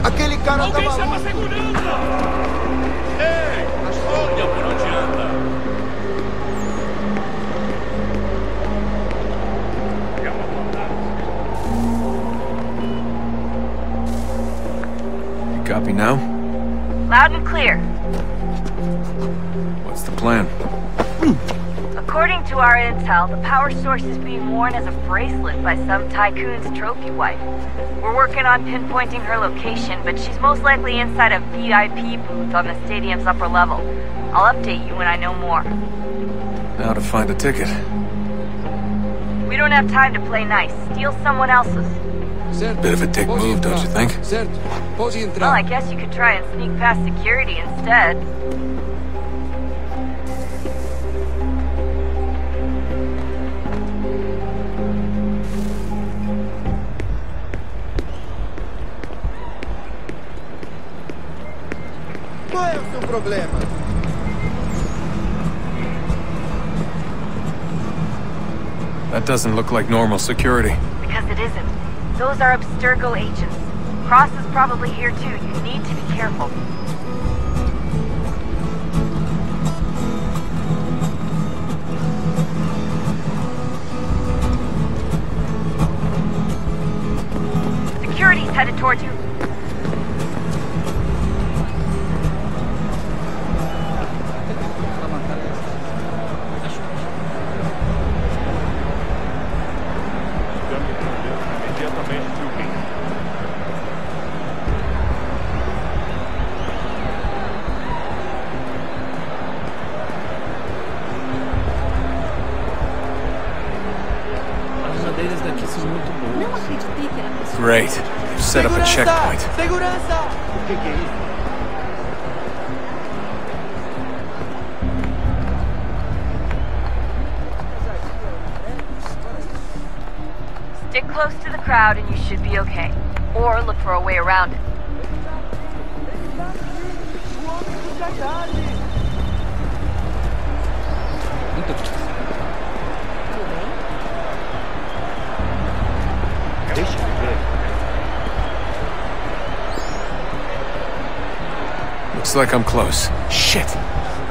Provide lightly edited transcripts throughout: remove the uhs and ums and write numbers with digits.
Aquele cara Alguém tá chama a maluco. segurança! Ei, olha por onde anda! You copy now? Loud and clear. What's the plan? According to our intel, the power source is being worn as a bracelet by some tycoon's trophy wife. We're working on pinpointing her location, but she's most likely inside a VIP booth on the stadium's upper level. I'll update you when I know more. Now to find a ticket. We don't have time to play nice. Steal someone else's. Bit of a dick move, don't you think? Certo, pode Well, entrar. I guess you could try and sneak past security instead. Qual é o seu problema? That doesn't look like normal security. Because it isn't. Those are Abstergo agents. Cross is probably here too. You need to be careful. Security's headed towards you. Great. They've set up a checkpoint. Segurança! O que é isso? Stick close to the crowd and you should be okay. Or look for a way around it. Deixa eu ver. Looks like I'm close. Shit!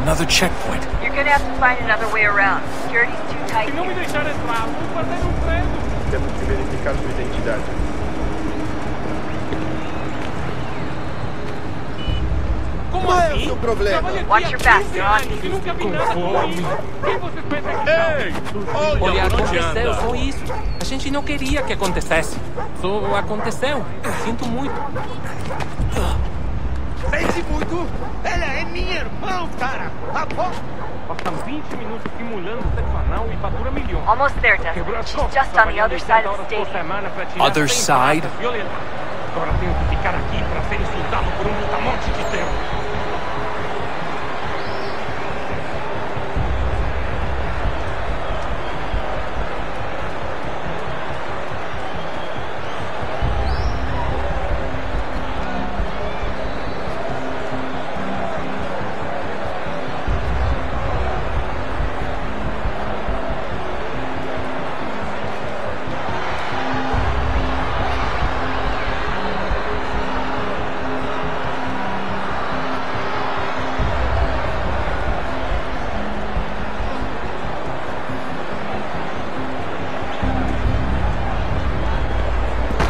Another checkpoint. You're gonna have to find another way around. Security's too tight Se não me here. deixar entrar, vou fazer um preso! Temos que verificar sua identidade. Como Qual é o assim? seu problema? Trabalhei aqui Watch há your back, 15 you're on anos e nunca vi nada como isso. Quem vocês pensam que Ei, são? olha por onde aconteceu, anda. só isso. A gente não queria que acontecesse. Só aconteceu. Sinto muito. Pense muito! Ela é minha irmã, cara! Passam 20 minutos simulando sexo anal e fatura milhões. Almost there, Desmond. Quebrou as She's costas, just on the other trabalhando side 80 of the horas por stadium. semana pra tirar Other 100 side? pratas violentas. Agora tenho que ficar aqui pra ser insultado por um brutamonte de tempo.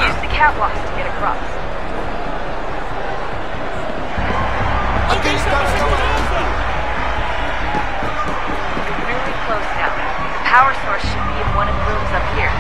Use the catwalks to get across. Aquele cara tá maluco! You're really close now. The power source should be in one of the rooms up here.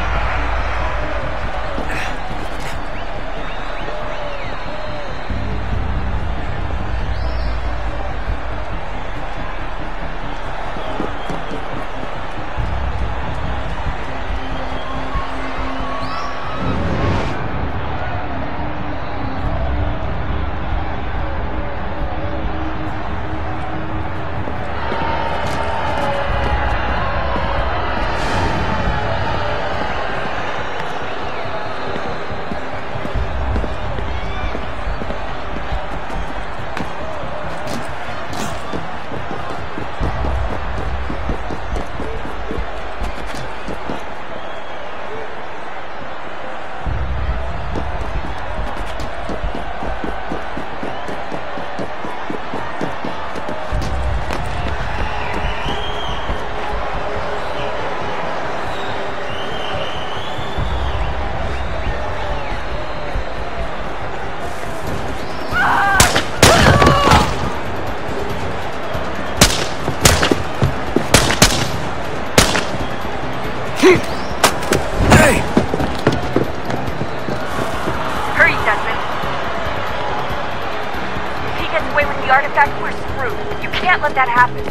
gets away with the artifact, we're screwed. You can't let that happen.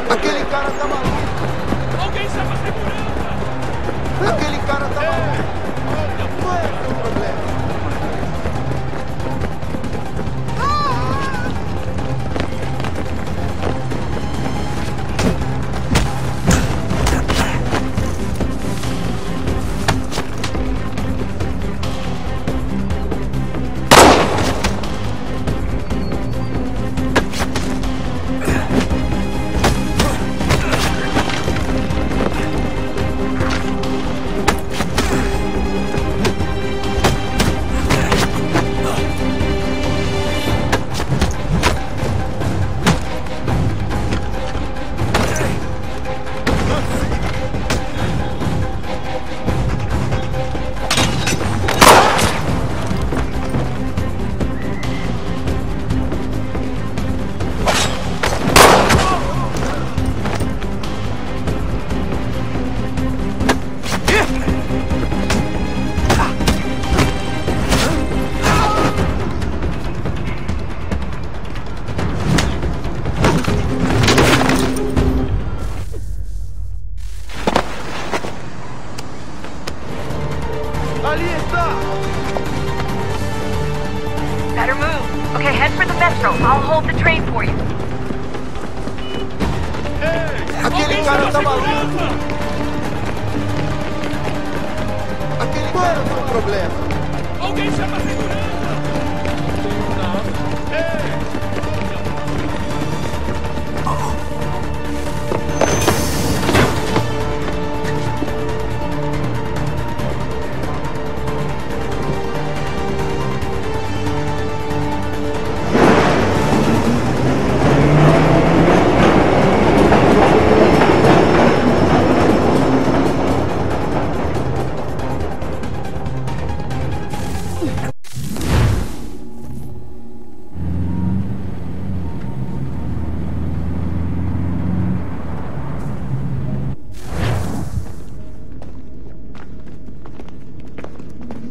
Aquele cara tá maluco. Alguém chama a segurança! Aquele cara tá maluco. Não é o problema. Ali está! Better move. Okay, head for the metro. I'll hold the train for you. Aquele cara tá maluco. Aquele cara tem um problema. Alguém chama a segurança!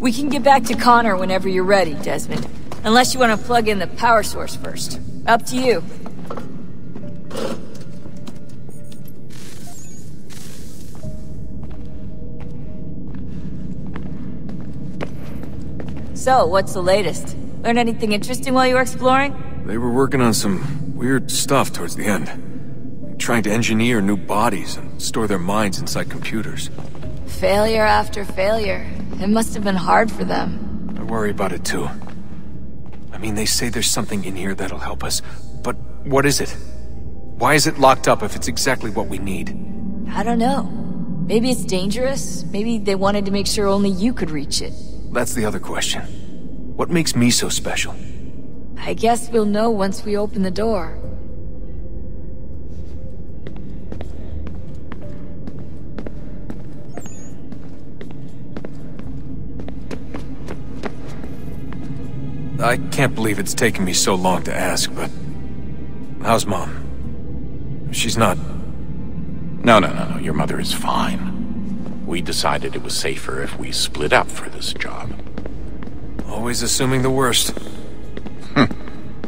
We can get back to Connor whenever you're ready, Desmond. Unless you want to plug in the power source first. Up to you. So, what's the latest? Learn anything interesting while you were exploring? They were working on some weird stuff towards the end. Trying to engineer new bodies and store their minds inside computers. Failure after failure. It must have been hard for them. I worry about it too. I mean, they say there's something in here that'll help us, but what is it? Why is it locked up if it's exactly what we need? I don't know. Maybe it's dangerous. Maybe they wanted to make sure only you could reach it. That's the other question. What makes me so special? I guess we'll know once we open the door. I can't believe it's taken me so long to ask, but... how's Mom? She's not... No. Your mother is fine. We decided it was safer if we split up for this job. Always assuming the worst.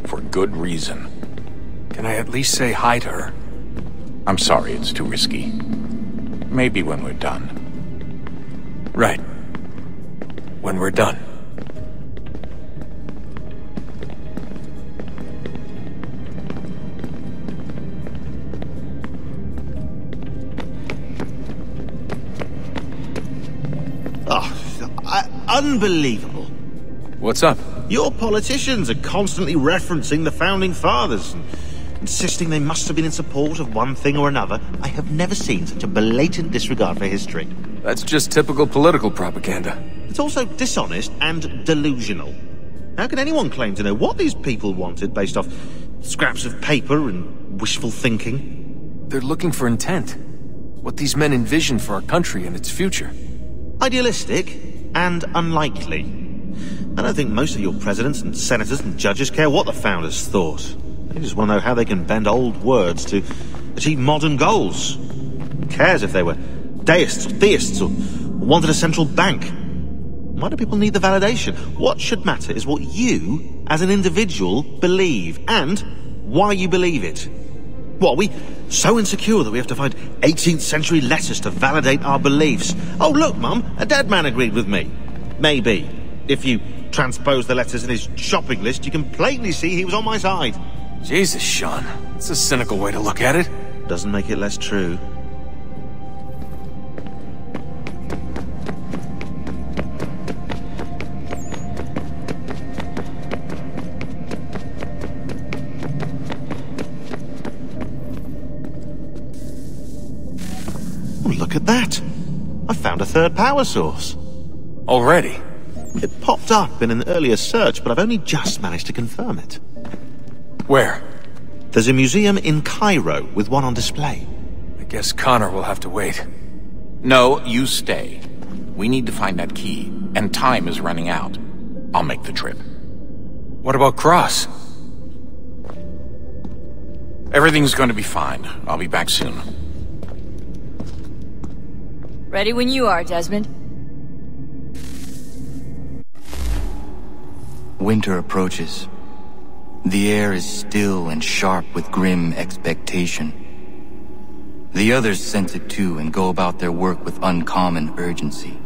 For good reason. Can I at least say hi to her? I'm sorry, it's too risky. Maybe when we're done. Right. When we're done. Unbelievable. What's up? Your politicians are constantly referencing the Founding Fathers and insisting they must have been in support of one thing or another. I have never seen such a blatant disregard for history. That's just typical political propaganda. It's also dishonest and delusional. How can anyone claim to know what these people wanted based off scraps of paper and wishful thinking? They're looking for intent. What these men envision for our country and its future. Idealistic and unlikely. I don't think most of your presidents and senators and judges care what the founders thought. They just want to know how they can bend old words to achieve modern goals. Who cares if they were deists or theists or wanted a central bank? Why do people need the validation? What should matter is what you, as an individual, believe, and why you believe it. What, are we so insecure that we have to find 18th century letters to validate our beliefs? Oh, look, Mum, a dead man agreed with me. Maybe. If you transpose the letters in his shopping list, you can plainly see he was on my side. Jesus, Sean. It's a cynical way to look at it. Doesn't make it less true. Look at that! I found a third power source. Already? It popped up in an earlier search, but I've only just managed to confirm it. Where? There's a museum in Cairo with one on display. I guess Connor will have to wait. No, you stay. We need to find that key, and time is running out. I'll make the trip. What about Cross? Everything's going to be fine. I'll be back soon. Ready when you are, Desmond. Winter approaches. The air is still and sharp with grim expectation. The others sense it too and go about their work with uncommon urgency.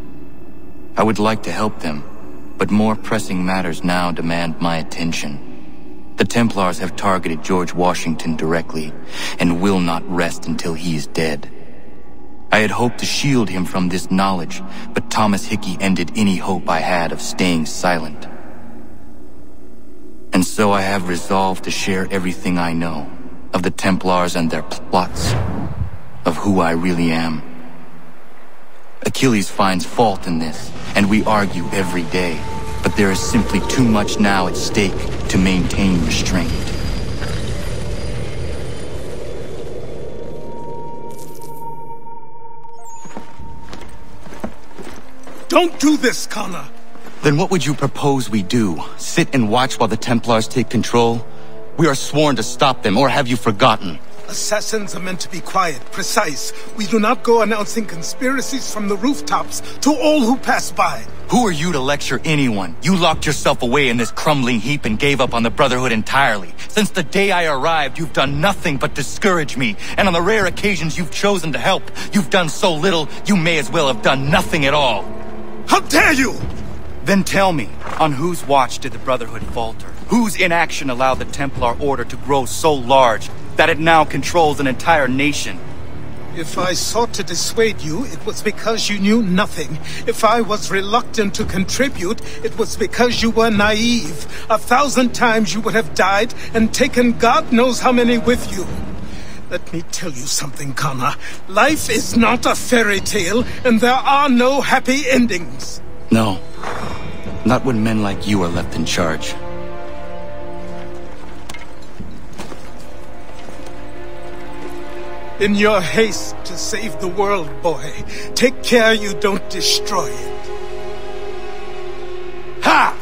I would like to help them, but more pressing matters now demand my attention. The Templars have targeted George Washington directly, and will not rest until he is dead. I had hoped to shield him from this knowledge, but Thomas Hickey ended any hope I had of staying silent. And so I have resolved to share everything I know, of the Templars and their plots, of who I really am. Achilles finds fault in this, and we argue every day, but there is simply too much now at stake to maintain restraint. Don't do this, Connor! Then what would you propose we do? Sit and watch while the Templars take control? We are sworn to stop them, or have you forgotten? Assassins are meant to be quiet, precise. We do not go announcing conspiracies from the rooftops to all who pass by. Who are you to lecture anyone? You locked yourself away in this crumbling heap and gave up on the Brotherhood entirely. Since the day I arrived, you've done nothing but discourage me. And on the rare occasions you've chosen to help, you've done so little, you may as well have done nothing at all. How dare you! Then tell me, on whose watch did the Brotherhood falter? Whose inaction allowed the Templar Order to grow so large that it now controls an entire nation? If I sought to dissuade you, it was because you knew nothing. If I was reluctant to contribute, it was because you were naive. 1,000 times you would have died and taken God knows how many with you. Let me tell you something, Connor. Life is not a fairy tale, and there are no happy endings. No. Not when men like you are left in charge. In your haste to save the world, boy, take care you don't destroy it. Ha!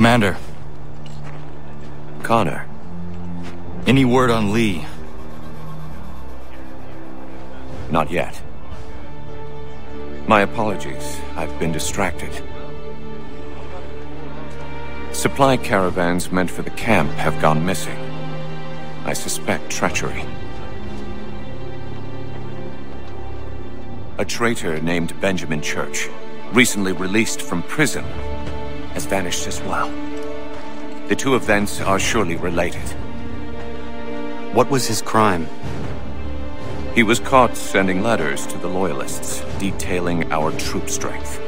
Commander, Connor. any word on Lee? Not yet. My apologies. I've been distracted. Supply caravans meant for the camp have gone missing. I suspect treachery. A traitor named Benjamin Church, recently released from prison, has vanished as well. The two events are surely related. What was his crime? He was caught sending letters to the Loyalists, detailing our troop strength.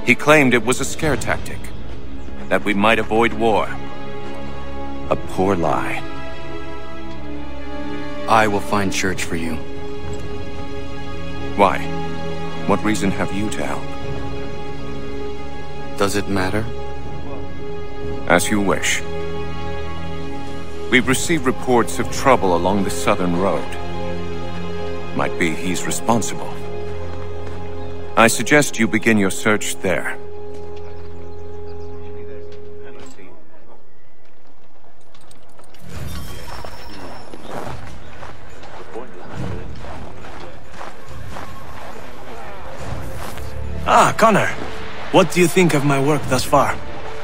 He claimed it was a scare tactic, that we might avoid war. A poor lie. I will find Church for you. Why? What reason have you to help? Does it matter? As you wish. We've received reports of trouble along the southern road. Might be he's responsible. I suggest you begin your search there. Ah, Connor. What do you think of my work thus far?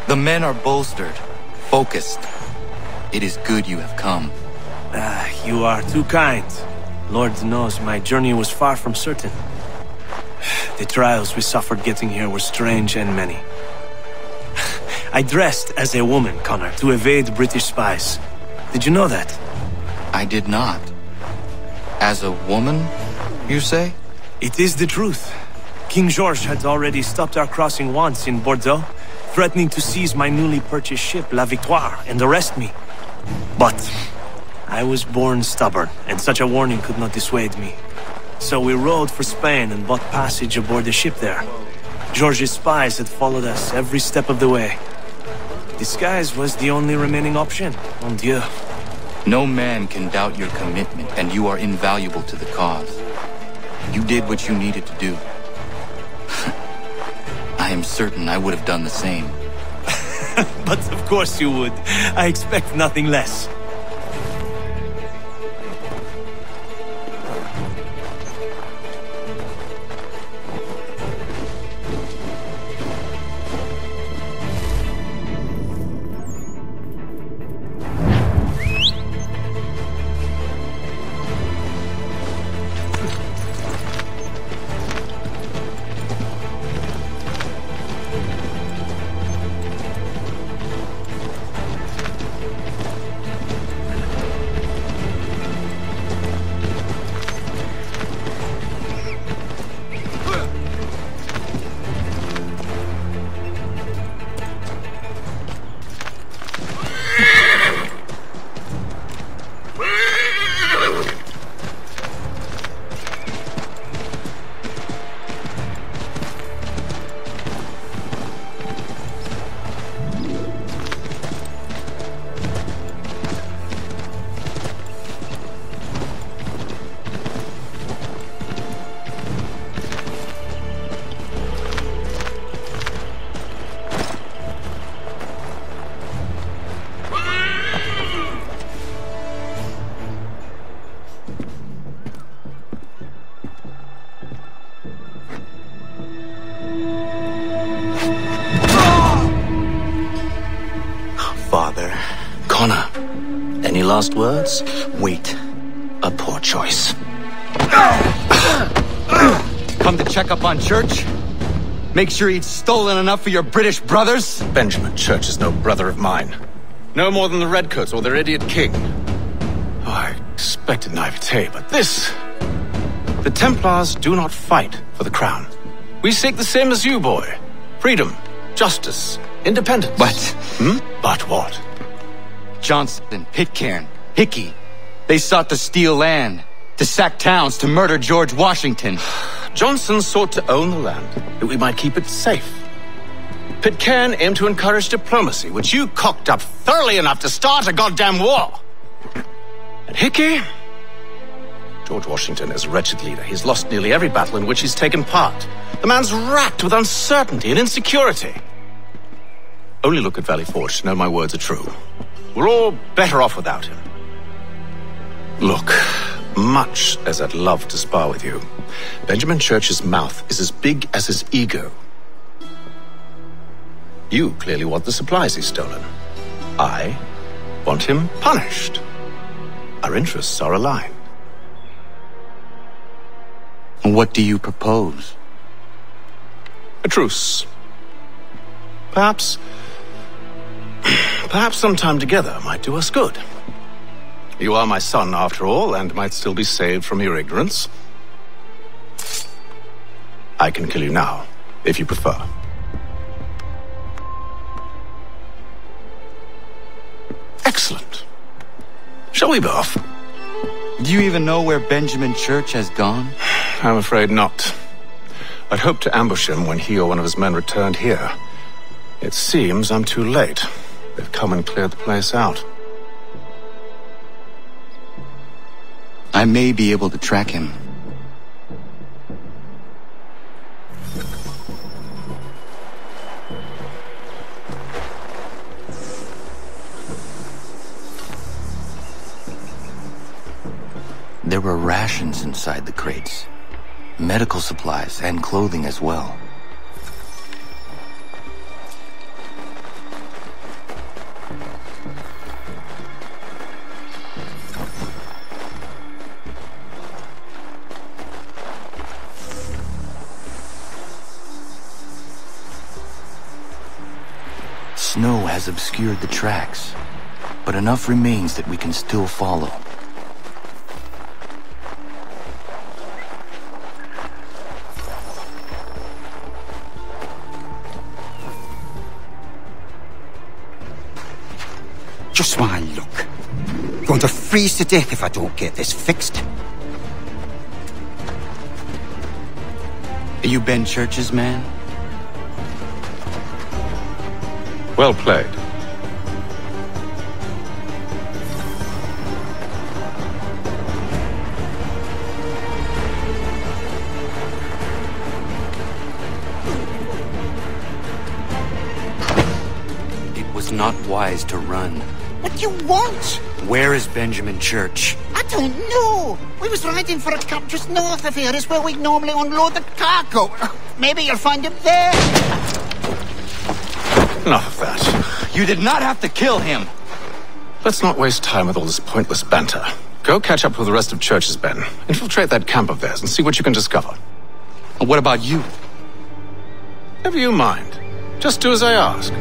The men are bolstered, focused. It is good you have come. You are too kind. Lord knows my journey was far from certain. The trials we suffered getting here were strange and many. I dressed as a woman, Connor, to evade British spies. Did you know that? I did not. As a woman, you say? It is the truth. King George had already stopped our crossing once in Bordeaux, threatening to seize my newly purchased ship, La Victoire, and arrest me. But I was born stubborn, and such a warning could not dissuade me. So we rode for Spain and bought passage aboard the ship there. George's spies had followed us every step of the way. Disguise was the only remaining option, mon Dieu. No man can doubt your commitment, and you are invaluable to the cause. You did what you needed to do. I am certain I would have done the same. But of course you would. I expect nothing less. Connor, any last words? Wait. A poor choice. Come to check up on Church? Make sure he'd stolen enough for your British brothers? Benjamin Church is no brother of mine. No more than the Redcoats or their idiot king. Oh, I expected naivete, but this... The Templars do not fight for the crown. We seek the same as you, boy. Freedom, justice, independence. But... But what? Johnston, Pitcairn, Hickey. They sought to steal land, to sack towns, to murder George Washington. Johnson sought to own the land, that we might keep it safe. Pitcairn aimed to encourage diplomacy, which you cocked up thoroughly enough to start a goddamn war. And Hickey? George Washington is a wretched leader. He's lost nearly every battle in which he's taken part. The man's racked with uncertainty and insecurity. Only look at Valley Forge to know my words are true. We're all better off without him. Look, much as I'd love to spar with you, Benjamin Church's mouth is as big as his ego. You clearly want the supplies he's stolen. I want him punished. Our interests are aligned. What do you propose? A truce. Perhaps some time together might do us good. You are my son, after all, and might still be saved from your ignorance. I can kill you now, if you prefer. Excellent. Shall we be off? Do you even know where Benjamin Church has gone? I'm afraid not. I'd hoped to ambush him when he or one of his men returned here. It seems I'm too late. They've come and cleared the place out. I may be able to track him. There were rations inside the crates. Medical supplies and clothing as well. Snow has obscured the tracks, but enough remains that we can still follow. Just one look. Going to freeze to death if I don't get this fixed. Are you Ben Church's man? Well played. It was not wise to run. What do you want? Where is Benjamin Church? I don't know. We was riding for a camp just north of here. Is where we normally unload the cargo. Maybe you'll find him there. Enough of that. You did not have to kill him. Let's not waste time with all this pointless banter. Go catch up with the rest of Church's men. Infiltrate that camp of theirs and see what you can discover. And what about you? Never you mind. Just do as I ask.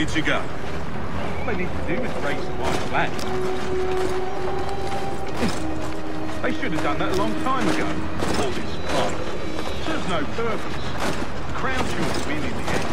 To go. All they need to do is raise the white flag. They should have done that a long time ago. All this fun serves no purpose. The crown should win in the end.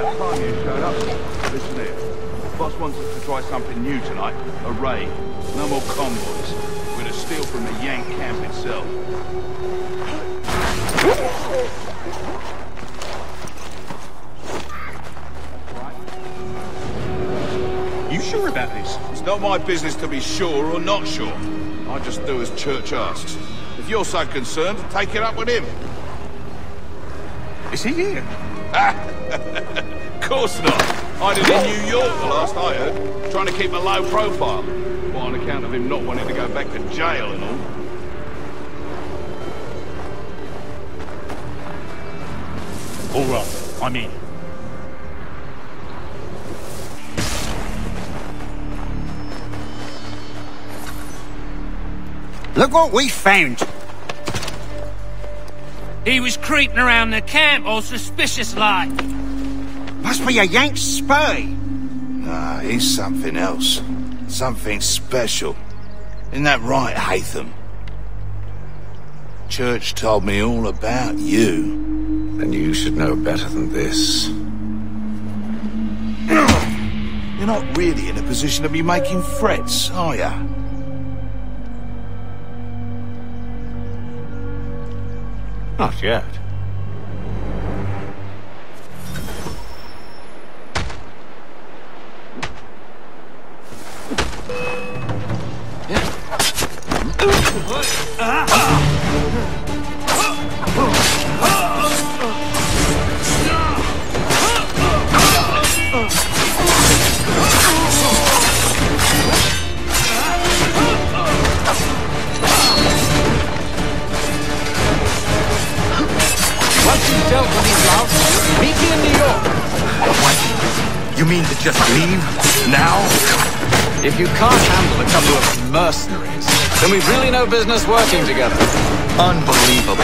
about time you showed up. Listen here. Boss wants us to try something new tonight. A raid. No more convoys. We're gonna steal from the Yank camp itself. You sure about this? It's not my business to be sure or not sure. I just do as Church asks. If you're so concerned, take it up with him. Is he here? Of course not. Hiding in New York, the last I heard. Trying to keep a low profile. Well, on account of him not wanting to go back to jail and all. All right, I'm in. Look what we found. He was creeping around the camp all suspicious-like. Must be a Yank spy. Ah, he's something else. Something special. Isn't that right, Hatham? Church told me all about you. And you should know better than this. You're not really in a position to be making threats, are ya? Not yet. You mean to just leave? Now? If you can't handle a couple of mercenaries, then we've really no business working together. Unbelievable.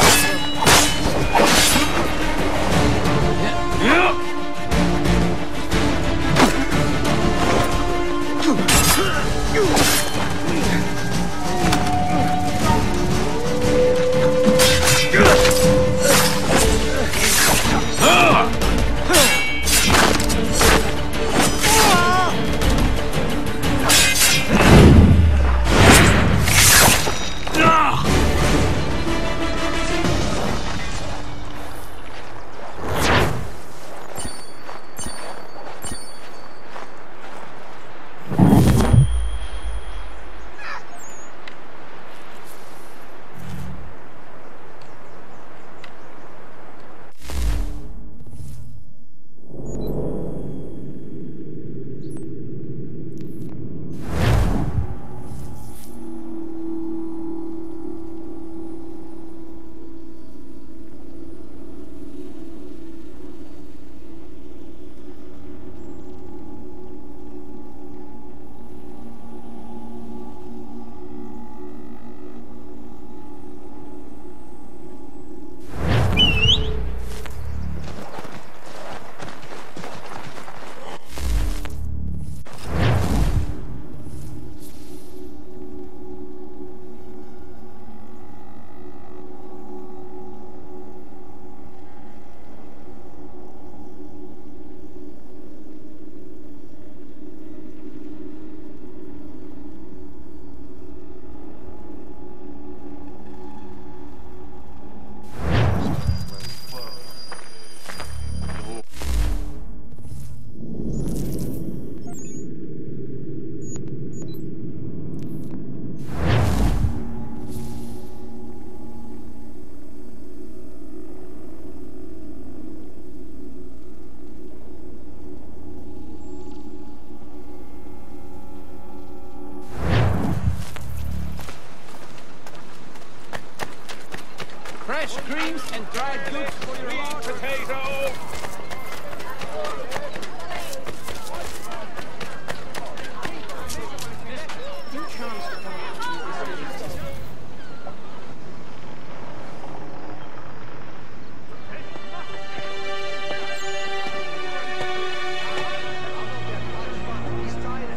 Fresh greens and dried goods for your large potato.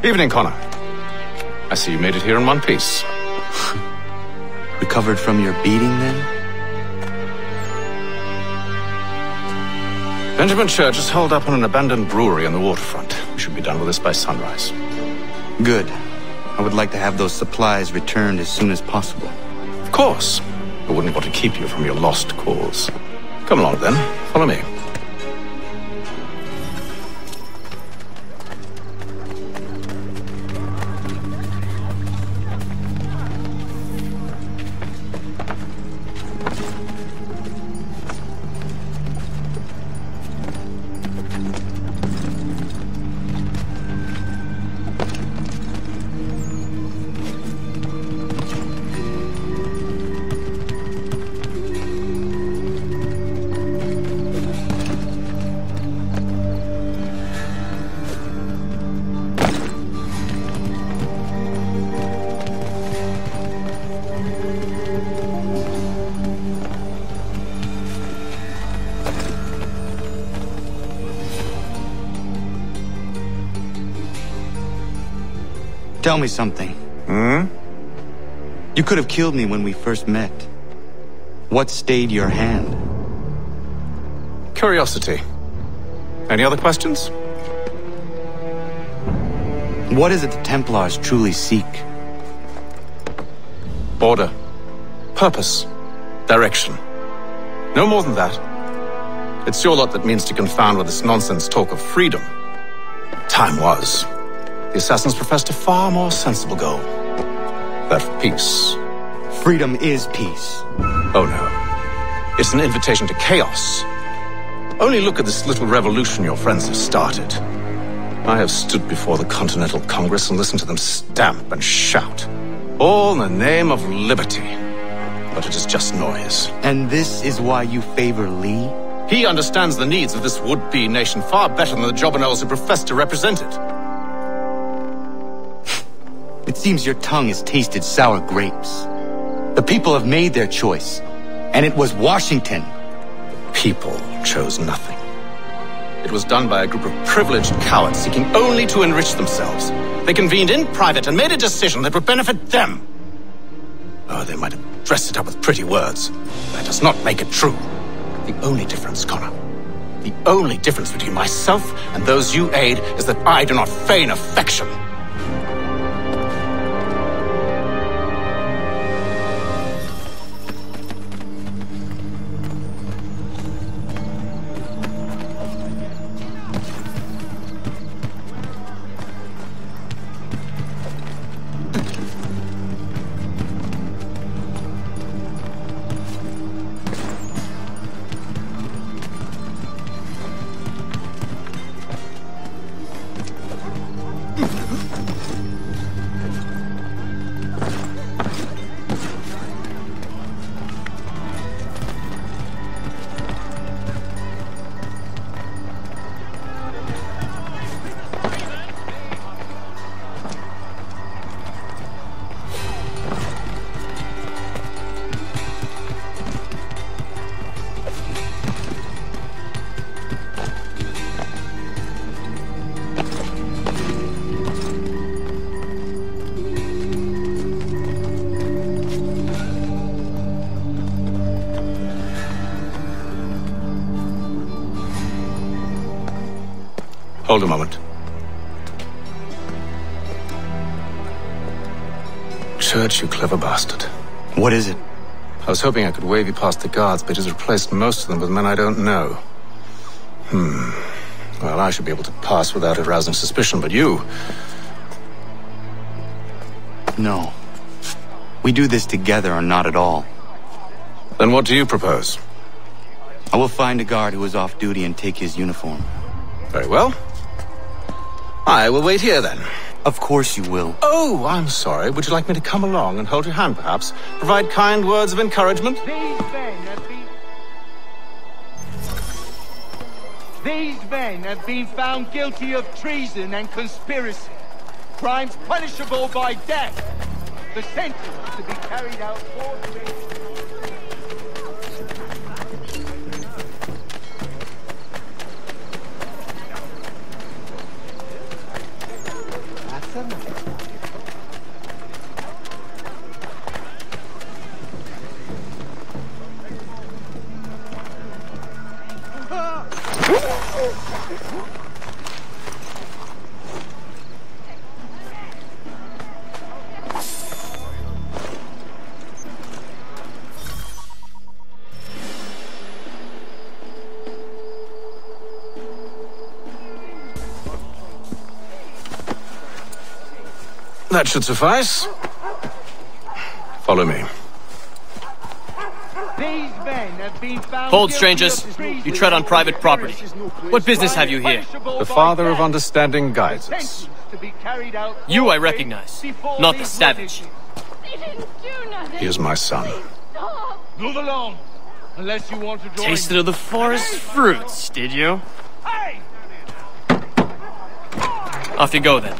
Evening, Connor. I see you made it here in one piece. Recovered from your beating, then? Benjamin Church is holed up on an abandoned brewery on the waterfront. We should be done with this by sunrise. Good. I would like to have those supplies returned as soon as possible. Of course. I wouldn't want to keep you from your lost cause. Come along then. Follow me. Tell me something. You could have killed me when we first met. What stayed your hand? Curiosity. Any other questions? What is it the Templars truly seek? Order. Purpose. Direction. No more than that. It's your lot that means to confound with this nonsense talk of freedom. Time was. The assassins professed a far more sensible goal. That of peace. Freedom is peace. Oh no. It's an invitation to chaos. Only look at this little revolution your friends have started. I have stood before the Continental Congress and listened to them stamp and shout. All in the name of liberty. But it is just noise. And this is why you favor Lee? He understands the needs of this would-be nation far better than the jobberknolls who profess to represent it. It seems your tongue has tasted sour grapes. The people have made their choice, and it was Washington. People chose nothing. It was done by a group of privileged cowards seeking only to enrich themselves. They convened in private and made a decision that would benefit them. Oh, they might have dressed it up with pretty words. That does not make it true. The only difference, Connor, the only difference between myself and those you aid is that I do not feign affection. Hold a moment. Church, you clever bastard. What is it? I was hoping I could wave you past the guards, but it has replaced most of them with men I don't know. Well, I should be able to pass without arousing suspicion, but you... No. We do this together or not at all. Then what do you propose? I will find a guard who is off duty and take his uniform. Very well. I will wait here, then. Of course you will. Oh, I'm sorry. Would you like me to come along and hold your hand, perhaps? Provide kind words of encouragement? These men have been found guilty of treason and conspiracy. Crimes punishable by death. The sentence to be carried out forthwith. That should suffice. Follow me. These men have been found Hold, strangers. You tread on private property. What business have you here? The Father of Understanding guides us. You I recognize, not the savage. He is my son. Move along, unless you want to join. Tasted of the forest fruits, did you? Off you go then.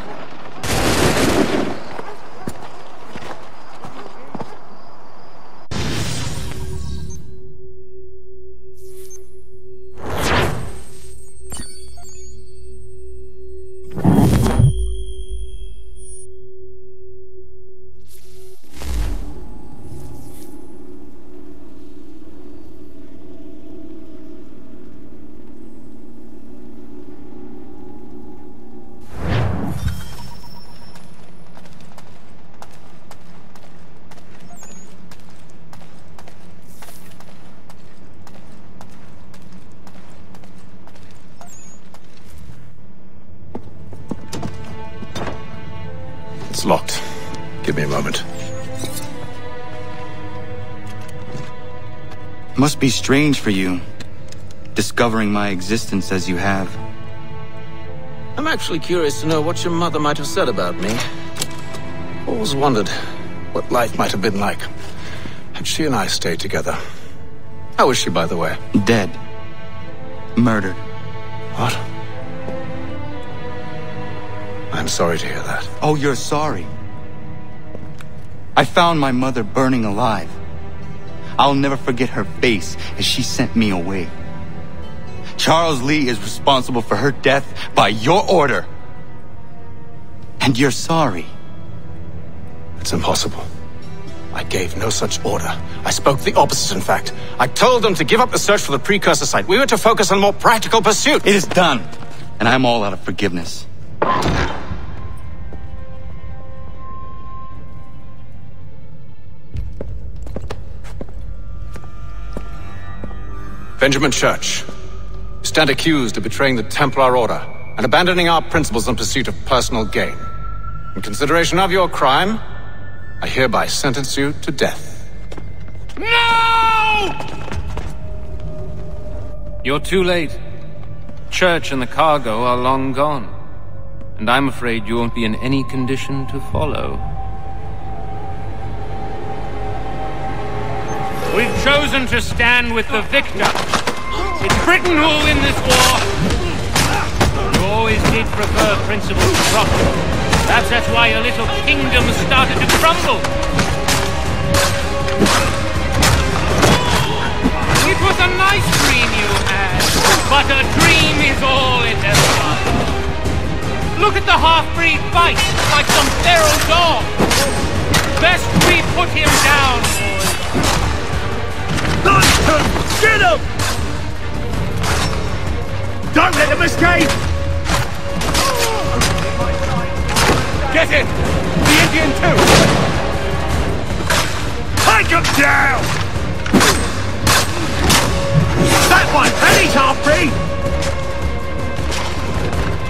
It's locked. Give me a moment. Must be strange for you, discovering my existence as you have. I'm actually curious to know what your mother might have said about me. Always wondered what life might have been like had she and I stayed together. How is she, by the way? Dead. Murdered. What? I'm sorry to hear that. Oh, you're sorry. I found my mother burning alive. I'll never forget her face as she sent me away. Charles Lee is responsible for her death by your order. And you're sorry. It's impossible. I gave no such order. I spoke the opposite, in fact. I told them to give up the search for the precursor site. We were to focus on a more practical pursuit. It is done, and I'm all out of forgiveness. Benjamin Church, you stand accused of betraying the Templar Order and abandoning our principles in pursuit of personal gain. In consideration of your crime, I hereby sentence you to death. No! You're too late. Church and the cargo are long gone, and I'm afraid you won't be in any condition to follow. We've chosen to stand with the victor. It's Britain who will win this war. You always did prefer principle to profit. Perhaps that's why your little kingdom started to crumble. It was a nice dream you had, but a dream is all it ever was. Look at the half-breed fight, like some feral dog. Best we put him down, boys. Nonsense! Get him! Don't let him escape! Get it! The Indian too! Take him down! That one! And he's half-breed!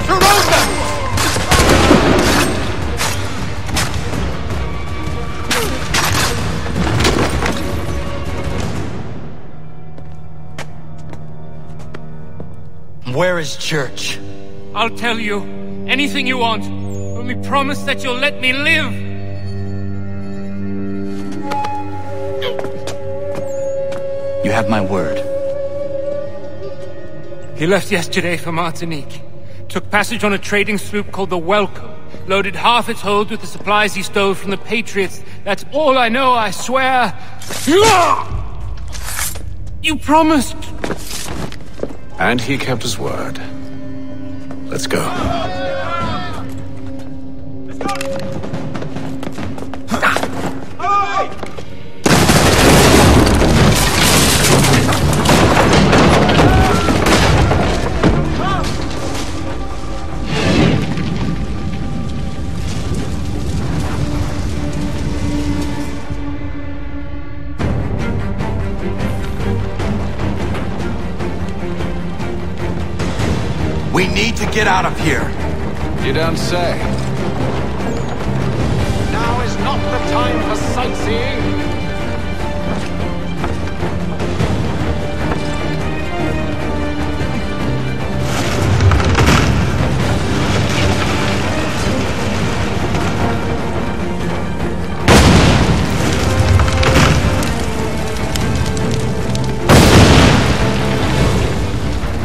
Surround them! Where is Church? I'll tell you. Anything you want. Only promise that you'll let me live. You have my word. He left yesterday for Martinique. Took passage on a trading sloop called the Welcome. Loaded half its hold with the supplies he stole from the Patriots. That's all I know, I swear. You promised. And he kept his word. Let's go. We need to get out of here. You don't say. Now is not the time for sightseeing.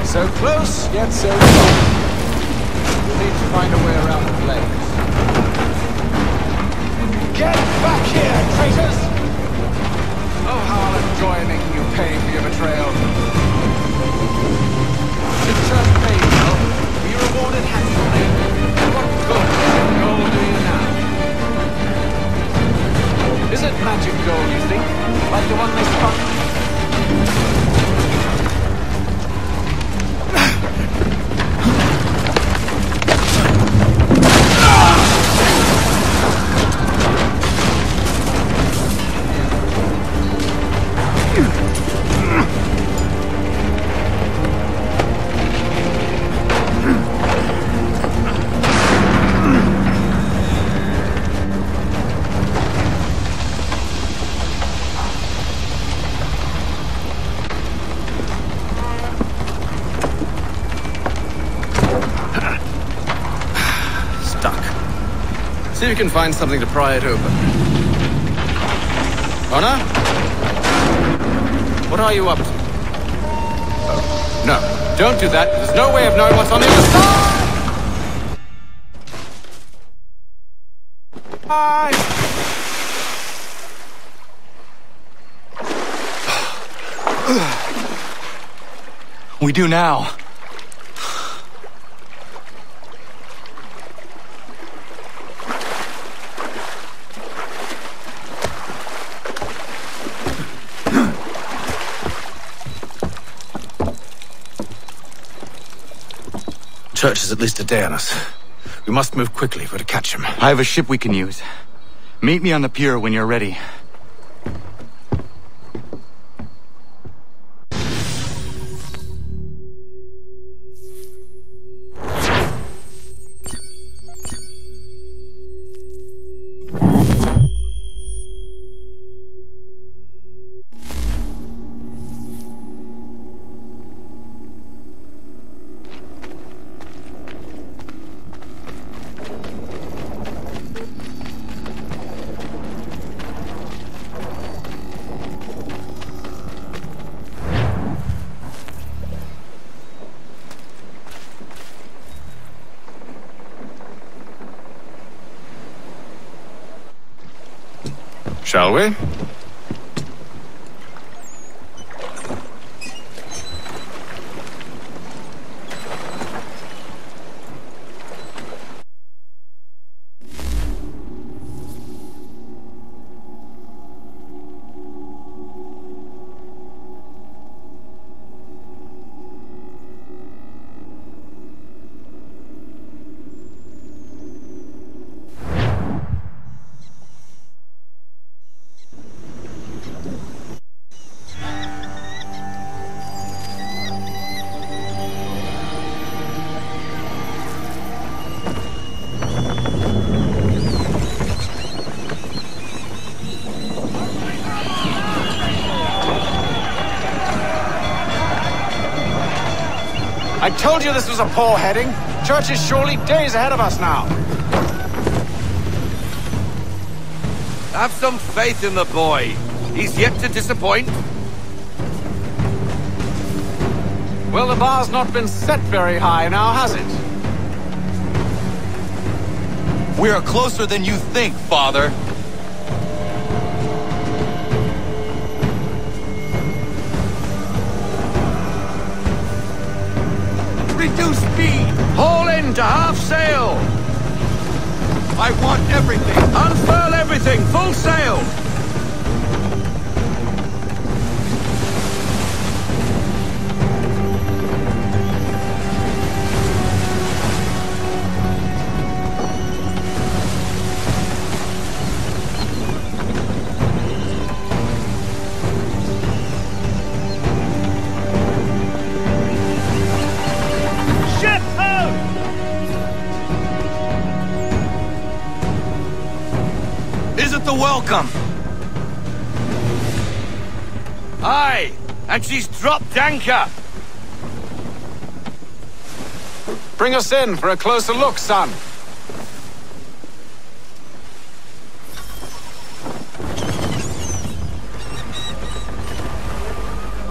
So close, yet so far. We'll need to find a way around the flames. Get back here, traitors! Oh, how I'll enjoy making you pay for your betrayal. The church paid well. We rewarded handsomely. And what good does gold do you now? Is it magic gold, you think? Like the one they spun? See if you can find something to pry it open. Honor? What are you up to? Oh, no, don't do that. There's no way of knowing what's on the other side! We do now. Church is at least a day on us. We must move quickly if we're to catch him. I have a ship we can use. Meet me on the pier when you're ready. Shall we? I told you this was a poor heading. Church is surely days ahead of us now. Have some faith in the boy. He's yet to disappoint. Well, the bar's not been set very high now, has it? We are closer than you think, Father. Reduce speed! Haul in to half sail! I want everything! Unfurl everything! Full sail! Ship welcome. Aye, and she's dropped anchor. Bring us in for a closer look, son.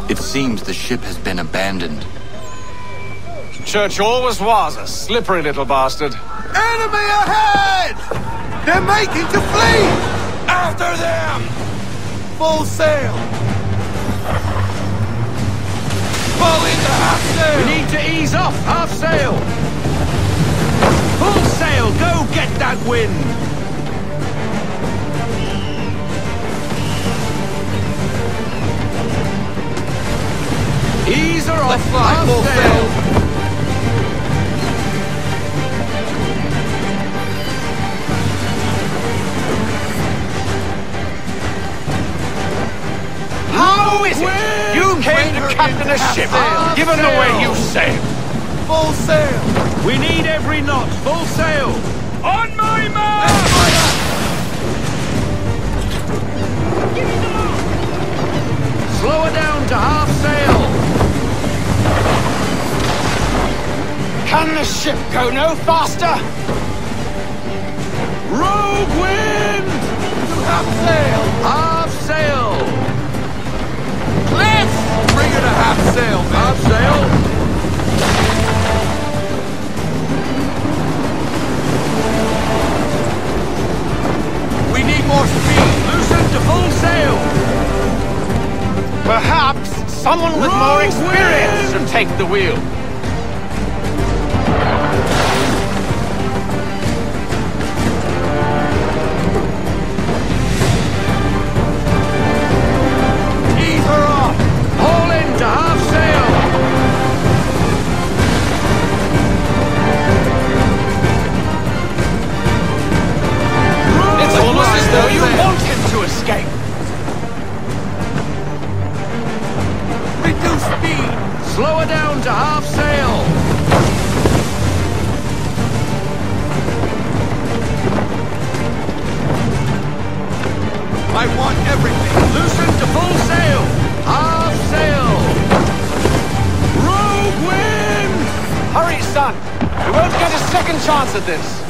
It seems the ship has been abandoned. Church always was a slippery little bastard. Enemy ahead! They're making to flee! After them! Full sail! Fall into half sail! We need to ease off half sail! Full sail! Go get that wind! Ease her off half sail! How is it you came to captain a ship, given the way you sail? Full sail! We need every knot, full sail! On my mark! Slow her down to half sail! Can the ship go no faster? Rogue wind! To half sail! Half sail! Let's bring her to half sail, man. Half sail! We need more speed! Loosen to full sail! Perhaps someone with more experience should take the wheel. Ease her off! Haul in to half sail! It's almost as though you want him to escape. Reduce speed! Slow her down to half sail! I want everything. Loosen to full sail! Half sail! Rogue wind! Hurry, son! We won't get a second chance at this.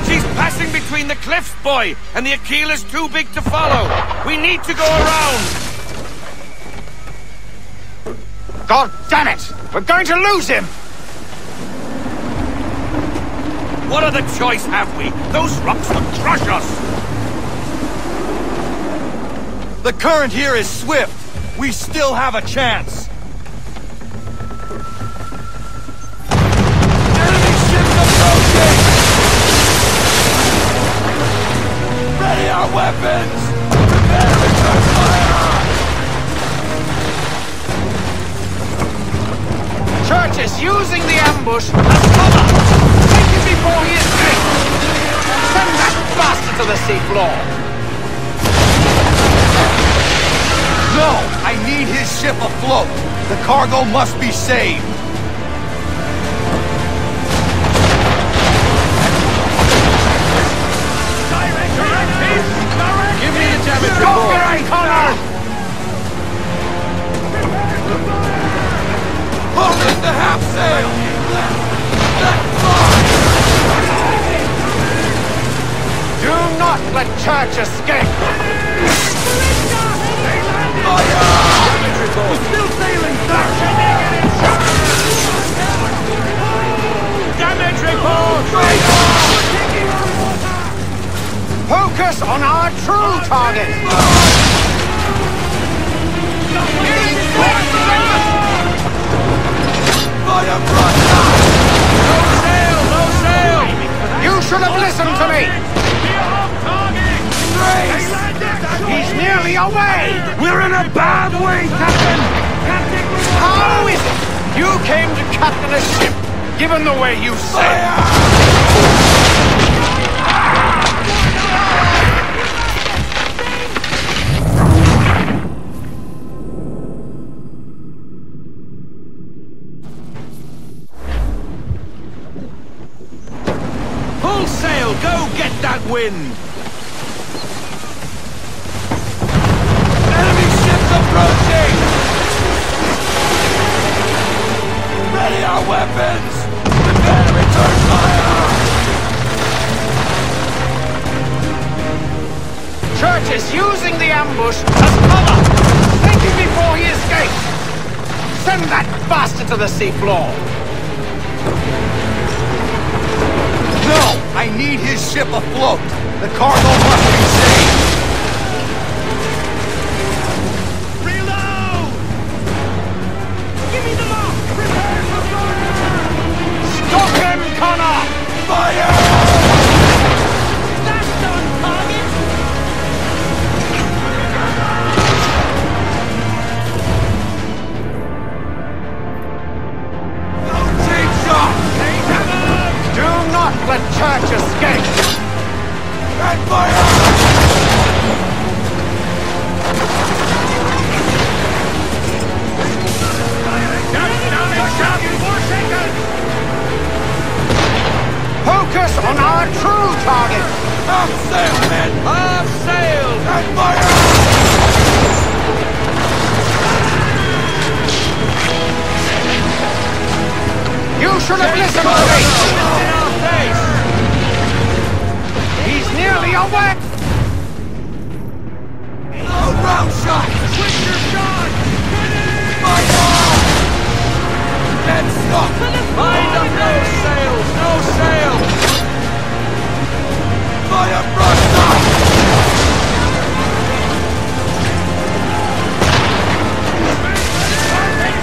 She's passing between the cliffs, boy, and the Aquila's too big to follow. We need to go around. God damn it! We're going to lose him! What other choice have we? Those rocks will crush us. The current here is swift. We still have a chance. Enemy ships approaching! Ready our weapons! Prepare to return fire! Church is using the ambush as cover! Take him before he escapes! Send that bastard to the seafloor! No! I need his ship afloat! The cargo must be saved! Give me the damage Go report. for it, Connor! Hold in the half sail! Do not let Church escape! We're still sailing, sir! Damage report! Focus on our true target! No sail! No sail! You should have listened to me! He's nearly away! We're in a bad way, Captain! How is it you came to captain a ship, given the way you sail? Go get that wind! Enemy ships approaching! Ready our weapons! Prepare to return fire! Church is using the ambush as cover! Take him before he escapes! Send that bastard to the seafloor! No! I need his ship afloat! The cargo must be saved! Reload! Give me the mark! Prepare for fire! Stop him, Connor! Fire! That's on target! Do not let Church escape! And fire! Focus on our true target! Half sail, men! Half sail! And fire! You should have listened to me! He's nearly away! Oh, round shot! Switch your shot! Fire! Dead stop! Mind up, no sails! No sails! Fire thrust up!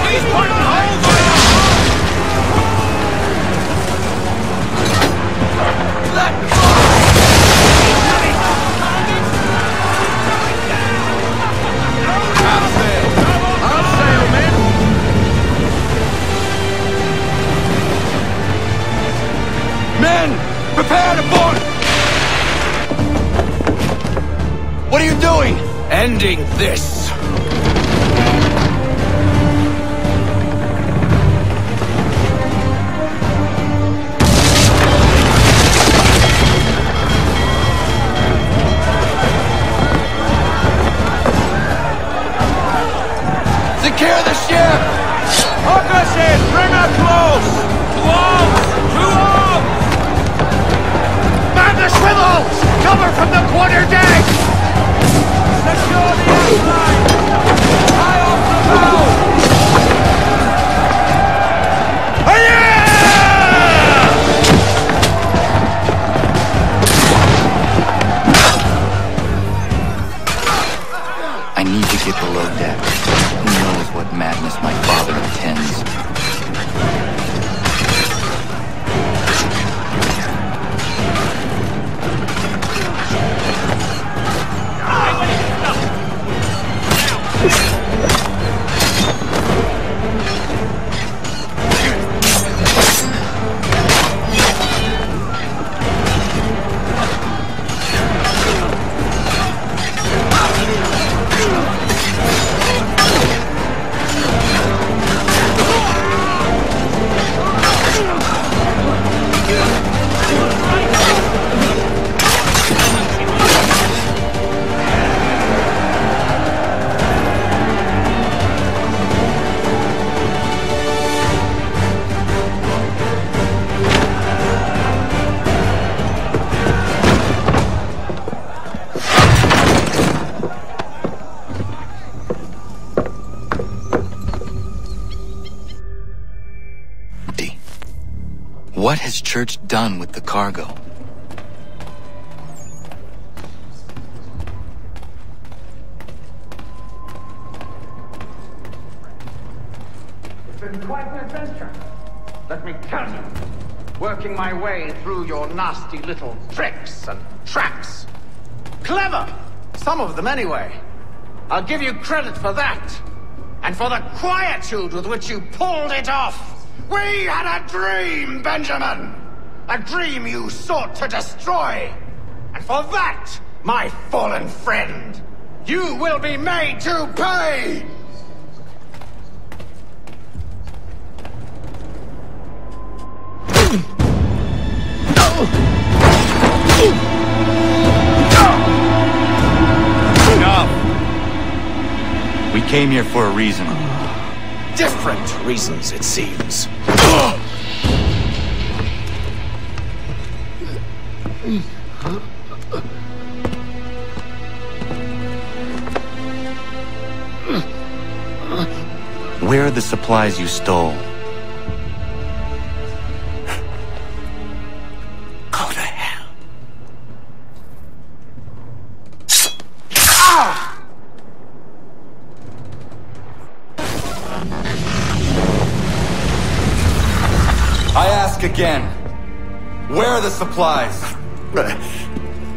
He's putting the whole fire! Let go! Half sail, men! Men! Prepare to board! What are you doing? Ending this! Secure the ship! Hook us in! Bring her close! To arms! Man the swivels! Cover from the quarter deck! Secure the outline! High off the bow! I need to get below deck. Who knows what madness my father intends? What has Church done with the cargo? It's been quite an adventure. Let me tell you. Working my way through your nasty little tricks and traps. Clever! Some of them anyway. I'll give you credit for that. And for the quietude with which you pulled it off. We had a dream, Benjamin! A dream you sought to destroy! And for that, my fallen friend, you will be made to pay! came here for a reason. Different reasons, it seems. Where are the supplies you stole? Go to hell. I ask again. Where are the supplies?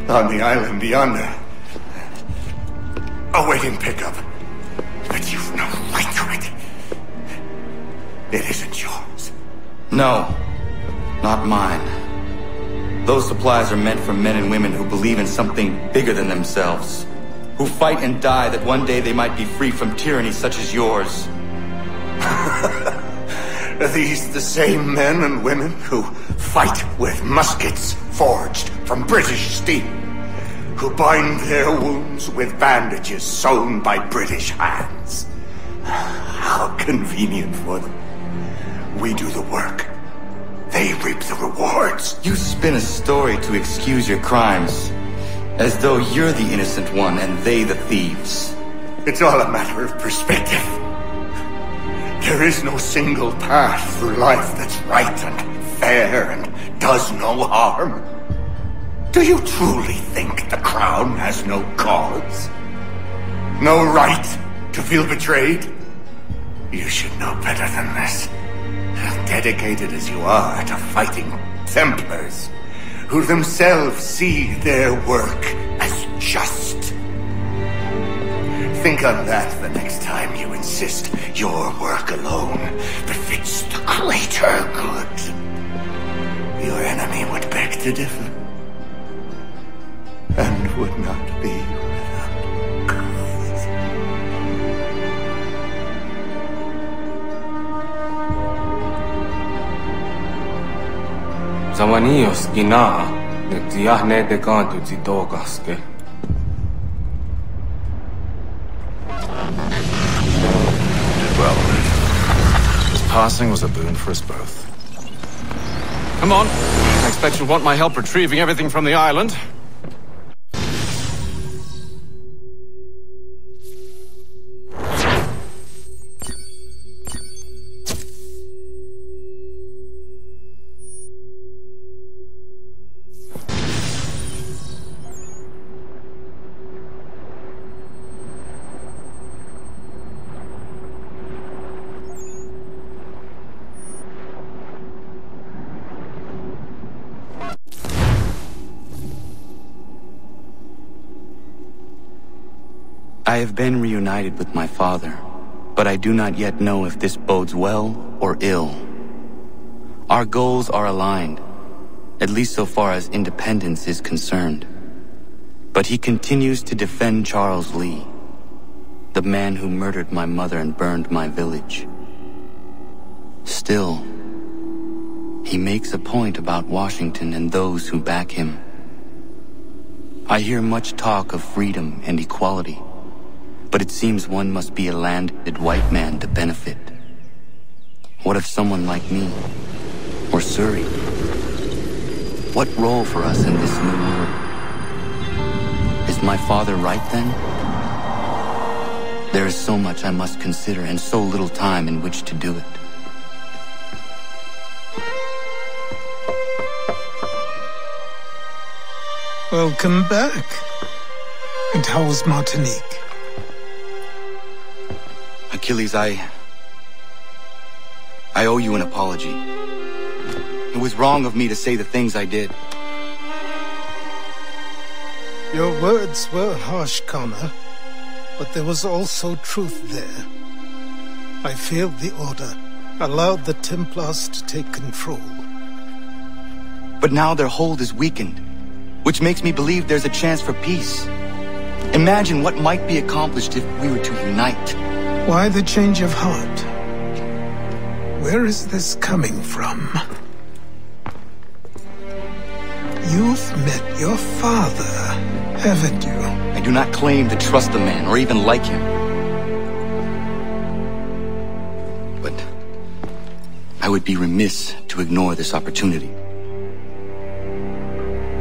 On the island yonder. Awaiting pickup. But you've no right to it. It isn't yours. No, not mine. Those supplies are meant for men and women who believe in something bigger than themselves. Who fight and die that one day they might be free from tyranny such as yours. Are these the same men and women who fight with muskets forged from British steel? Who bind their wounds with bandages sewn by British hands? How convenient for them. We do the work. They reap the rewards. You spin a story to excuse your crimes, as though you're the innocent one and they the thieves. It's all a matter of perspective. There is no single path through life that's right and fair and does no harm. Do you truly think the Crown has no cause? No right to feel betrayed? You should know better than this. Dedicated as you are to fighting Templars, who themselves see their work as just. Think on that the next time you insist your work alone befits the greater good. Your enemy would beg to differ, and would not be without cause. Zamanios gina, netiahne de canto zitogaske. Well, his passing was a boon for us both. Come on. I expect you'll want my help retrieving everything from the island. I have been reunited with my father, but I do not yet know if this bodes well or ill. Our goals are aligned, at least so far as independence is concerned. But he continues to defend Charles Lee, the man who murdered my mother and burned my village. Still, he makes a point about Washington and those who back him. I hear much talk of freedom and equality, but it seems one must be a landed white man to benefit. What of someone like me, or Surrey? What role for us in this new world? Is my father right then? There is so much I must consider and so little time in which to do it. Welcome back. And how was Martinique? Achilles, I owe you an apology. It was wrong of me to say the things I did. Your words were harsh, Connor, but there was also truth there. I failed the order, allowed the Templars to take control. But now their hold is weakened, which makes me believe there's a chance for peace. Imagine what might be accomplished if we were to unite. Why the change of heart? Where is this coming from? You've met your father, haven't you? I do not claim to trust the man or even like him. I would be remiss to ignore this opportunity.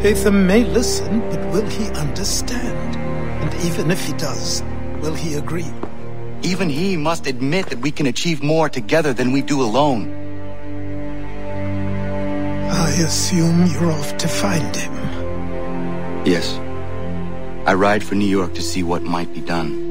Hatham may listen, but will he understand? And even if he does, will he agree? Even he must admit that we can achieve more together than we do alone. I assume you're off to find him. Yes. I ride for New York to see what might be done.